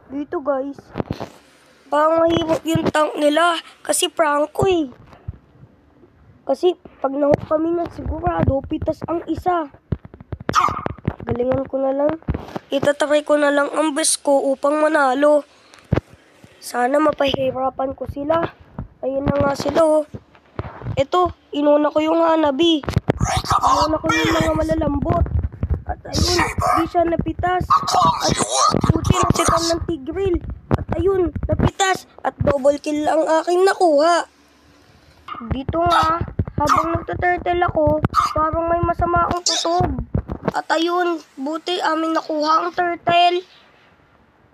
Dito guys. Parang mahirap yung tank nila. Kasi pranko eh. Kasi pag nahook kami na sigurado, pitas ang isa. Galingan ko na lang. Itatry ko na lang ang best ko upang manalo. Sana mapahirapan ko sila. Ayun na nga sila oh. Ito, inuna ko yung hanabi. Inuna ko yung mga malalambot. At ayun, di siya napitas. At buti na sitan ng tigril. At ayun, napitas. At double kill ang aking nakuha. Dito nga, habang nagtaturtle ako, parang may masama ang tutob. At ayun, buti aming nakuha ang turtle.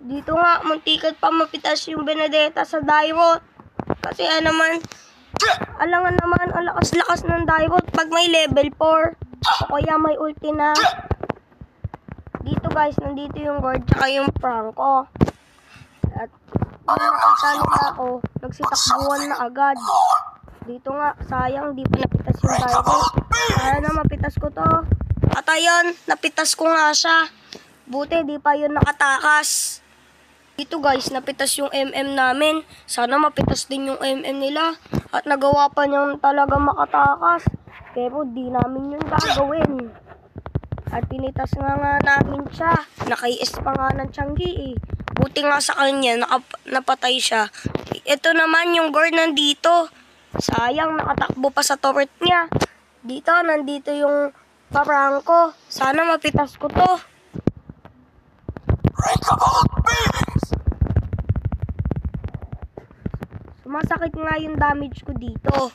Dito nga, muntikan pa mapitas yung Benedetta sa Dairot. Kasi alangan naman ang lakas-lakas ng Dairot pag may level 4. O kaya may ulti na. Dito guys, nandito yung guard tsaka yung Franco. At nung nakita nila ako, nagsitakbuhan na agad. Dito nga, sayang di pa napitas yung Dairot. Sana mapitas ko to. At ayun, napitas ko nga siya. Buti di pa yun nakatakas. Dito guys, napitas yung MM namin. Sana mapitas din yung MM nila. At nagawa pa niyang talaga makatakas. Pero di namin yun gagawin. At pinitas nga namin siya. Naka-IS pa nga ng Tianggi eh. Buti nga sa kanya, napatay siya. Ito naman yung guard nandito. Sayang, nakatakbo pa sa turret niya. Dito, nandito yung Franco. Sana mapitas ko to. Sumasakit nga yung damage ko dito.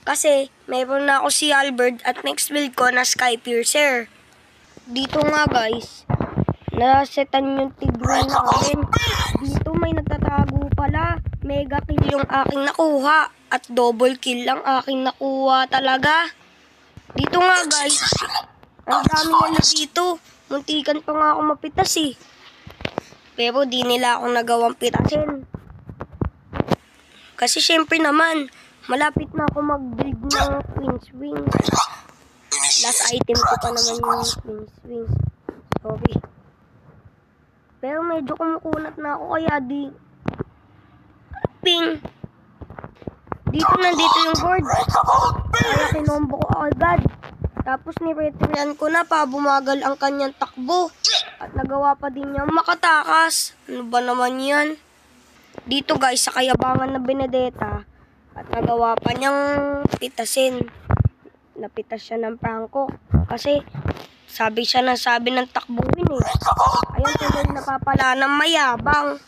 Kasi, meron na ako si Albert at next build ko na Skypiercer. Dito nga guys, nasetan yung tigre namin. Dito may nagtatago pala. Mega kill yung aking nakuha. At double kill lang aking nakuha talaga. Dito nga guys, ang dami nila dito. Muntikan pa nga ako mapitas eh. Pero di nila ako nagawang pitasin. Kasi syempre naman, malapit na ako mag-build ng Queen's Wings. Last item ko pa naman yung Queen's Wings. Sorry. Pero medyo kumukunat na ako kaya di... Ping! Dito nandito yung board. Kaya kinombo ko agad. Tapos niretrian ko na pa bumagal ang kanyang takbo. At nagawa pa din niya makatakas. Ano ba naman yan? Dito guys, sa kayabangan na Benedetta. At nagawa pa niyang pitasin. Napitas siya ng Franco. Kasi sabi siya ng sabi ng takbuhin eh. Ayan tuloy napapala ng mayabang.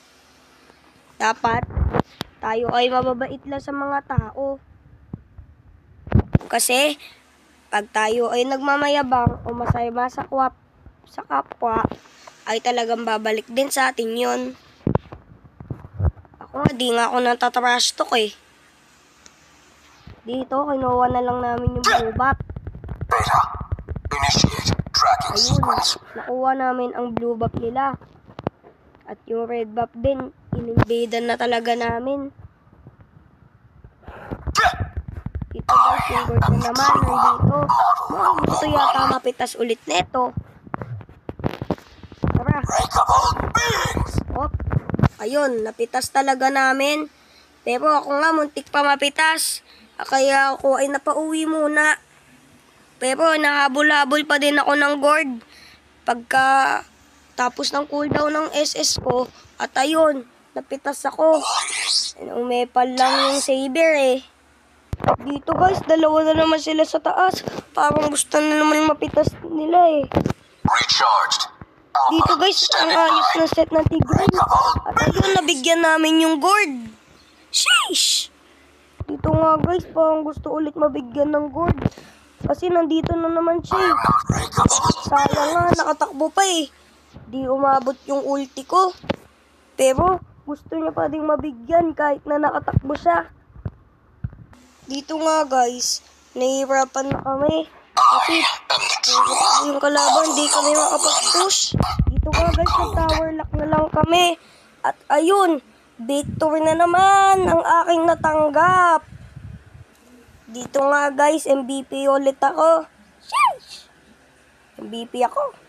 Dapat tayo ay mababait lang sa mga tao. Kasi pag tayo ay nagmamayabang o masaya sa kapwa, ay talagang babalik din sa atin yun. Ako nga, di nga ako natatrash talk eh. Dito, kinuha na lang namin yung blue buff. Ayun, nakuha namin ang blue buff nila. At yung red buff din, in-invadan na talaga namin. Ito guys, yung guard na naman, nandito. Gusto yata mapitas ulit neto. Tara. Hop. Ayun, napitas talaga namin. Pero ako nga, muntik pa mapitas. Kaya ako ay napauwi muna. Pero nahabol-habol pa din ako ng guard. Pagka tapos ng cooldown ng SS ko. At ayun, napitas ako. Umepal lang yung saber eh. Dito guys, dalawa na naman sila sa taas. Parang gusto na naman mapitas nila eh. Dito guys, ang ayos na set ng tigre. At ayun, nabigyan namin yung guard. Sheesh! Dito nga guys, parang gusto ulit mabigyan ng guard. Kasi nandito na naman siya. Sayang nga, nakatakbo pa eh. Di umabot yung ulti ko. Pero gusto niya pa ding mabigyan kahit na nakatakbo siya. Dito nga guys, nahihirapan na kami. Kasi yung kalaban, di kami makapag-push. Dito nga guys, nag-tower lock na lang kami. At ayun, victory na naman ang aking natanggap. Dito nga guys, MVP ulit ako. Sheesh! MVP ako.